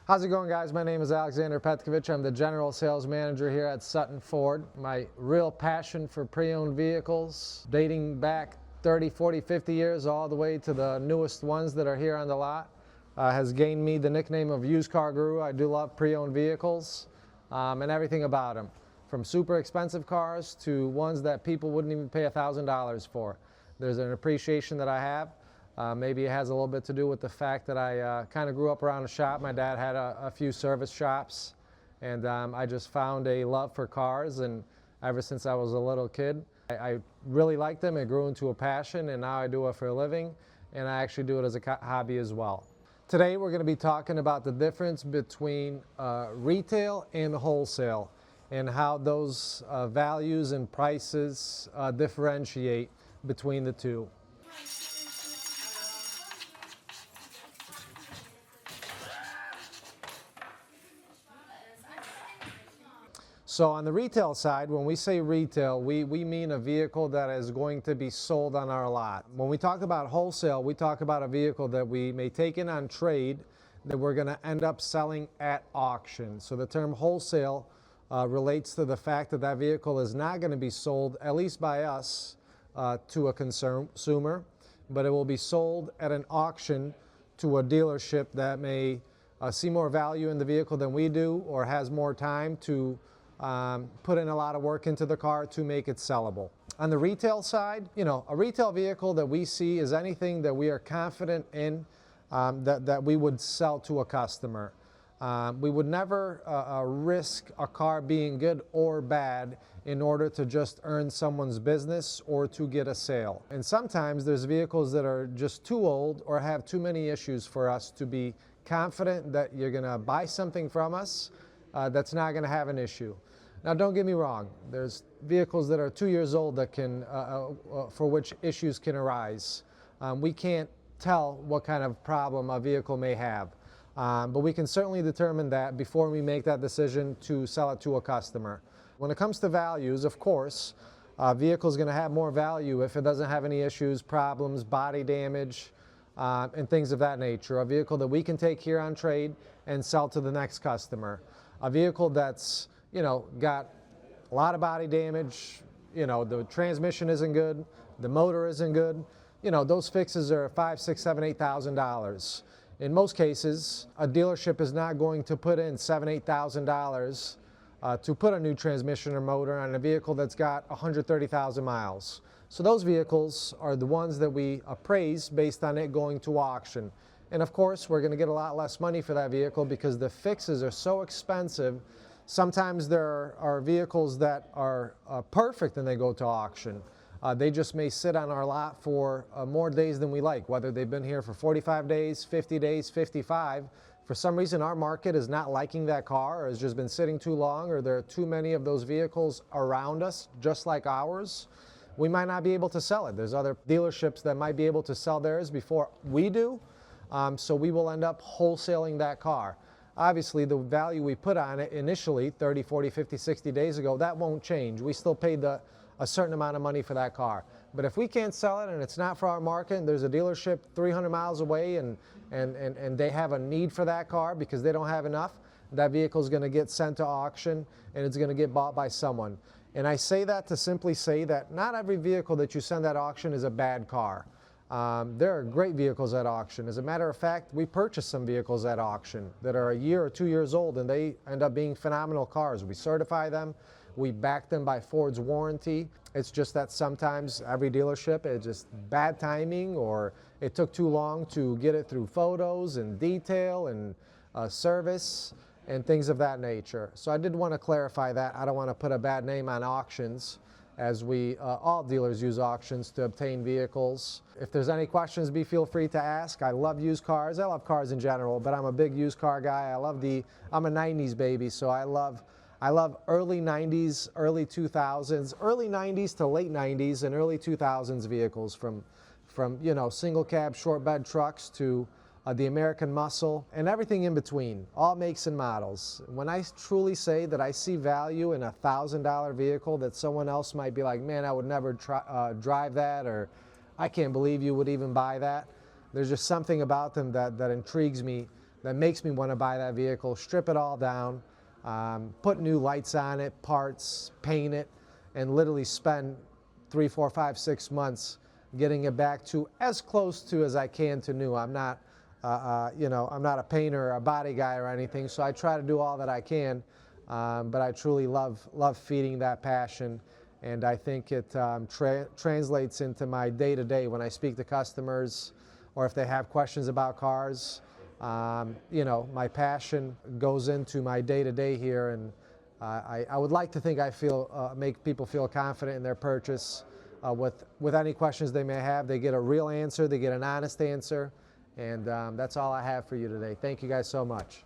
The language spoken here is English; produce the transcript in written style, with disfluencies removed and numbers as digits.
How's it going, guys? My name is Aleksandar Petkovich. I'm the General Sales Manager here at Sutton Ford. My real passion for pre-owned vehicles, dating back 30, 40, 50 years all the way to the newest ones that are here on the lot, has gained me the nickname of Used Car Guru. I do love pre-owned vehicles and everything about them, from super expensive cars to ones that people wouldn't even pay $1,000 for. There's an appreciation that I have. Maybe it has a little bit to do with the fact that I kind of grew up around a shop. My dad had a few service shops, and I just found a love for cars, and ever since I was a little kid, I really liked them. It grew into a passion, and now I do it for a living, and I actually do it as a hobby as well. Today we're going to be talking about the difference between retail and wholesale, and how those values and prices differentiate between the two. So on the retail side, when we say retail, we mean a vehicle that is going to be sold on our lot. When we talk about wholesale, we talk about a vehicle that we may take in on trade that we're going to end up selling at auction. So the term wholesale relates to the fact that that vehicle is not going to be sold, at least by us, to a consumer, but it will be sold at an auction to a dealership that may see more value in the vehicle than we do, or has more time to put in a lot of work into the car to make it sellable. On the retail side, a retail vehicle that we see is anything that we are confident in that we would sell to a customer. We would never risk a car being good or bad in order to just earn someone's business or to get a sale. And sometimes there's vehicles that are just too old or have too many issues for us to be confident that you're going to buy something from us that's not going to have an issue. Now, don't get me wrong. There's vehicles that are 2 years old that can, for which issues can arise. We can't tell what kind of problem a vehicle may have, but we can certainly determine that before we make that decision to sell it to a customer. When it comes to values, of course, a vehicle is going to have more value if it doesn't have any issues, problems, body damage, and things of that nature. A vehicle that we can take here on trade and sell to the next customer. A vehicle that's got a lot of body damage, the transmission isn't good, the motor isn't good, those fixes are $5,000, $6,000, $7,000, $8,000. In most cases, a dealership is not going to put in $7,000, $8,000 to put a new transmission or motor on a vehicle that's got 130,000 miles. So those vehicles are the ones that we appraise based on it going to auction. And of course, we're going to get a lot less money for that vehicle because the fixes are so expensive. Sometimes there are vehicles that are perfect and they go to auction. They just may sit on our lot for more days than we like, whether they've been here for 45 days, 50 days, 55. For some reason, our market is not liking that car, or has just been sitting too long, or there are too many of those vehicles around us, just like ours. We might not be able to sell it. There's other dealerships that might be able to sell theirs before we do, so we will end up wholesaling that car. Obviously, the value we put on it initially, 30, 40, 50, 60 days ago, that won't change. We still paid a certain amount of money for that car. But if we can't sell it and it's not for our market, and there's a dealership 300 miles away and they have a need for that car because they don't have enough, that vehicle is going to get sent to auction and it's going to get bought by someone. And I say that to simply say that not every vehicle that you send at auction is a bad car. There are great vehicles at auction. As a matter of fact, we purchased some vehicles at auction that are a year or 2 years old, and they end up being phenomenal cars. We certify them. We back them by Ford's warranty. It's just that sometimes every dealership, it's just bad timing, or it took too long to get it through photos and detail and service and things of that nature. So I did want to clarify that. I don't want to put a bad name on auctions, as all dealers use auctions to obtain vehicles. If there's any questions, feel free to ask. I love used cars. I love cars in general, but I'm a big used car guy. I'm a 90s baby, so I love early 90s, early 2000s, early 90s to late 90s and early 2000s vehicles, from single cab, short bed trucks to the American Muscle, and everything in between, all makes and models. When I truly say that I see value in a $1,000 vehicle that someone else might be like, man, I would never drive that, or I can't believe you would even buy that. There's just something about them that intrigues me that makes me want to buy that vehicle, strip it all down, put new lights on it, parts, paint it, and literally spend 3, 4, 5, 6 months getting it back to as close to as I can to new. I'm not, I'm not a painter or a body guy or anything, so I try to do all that I can. But I truly love feeding that passion, and I think it translates into my day-to-day when I speak to customers, or if they have questions about cars. My passion goes into my day-to-day here, and I would like to think I make people feel confident in their purchase. With any questions they may have, they get a real answer, they get an honest answer, and that's all I have for you today. Thank you guys so much.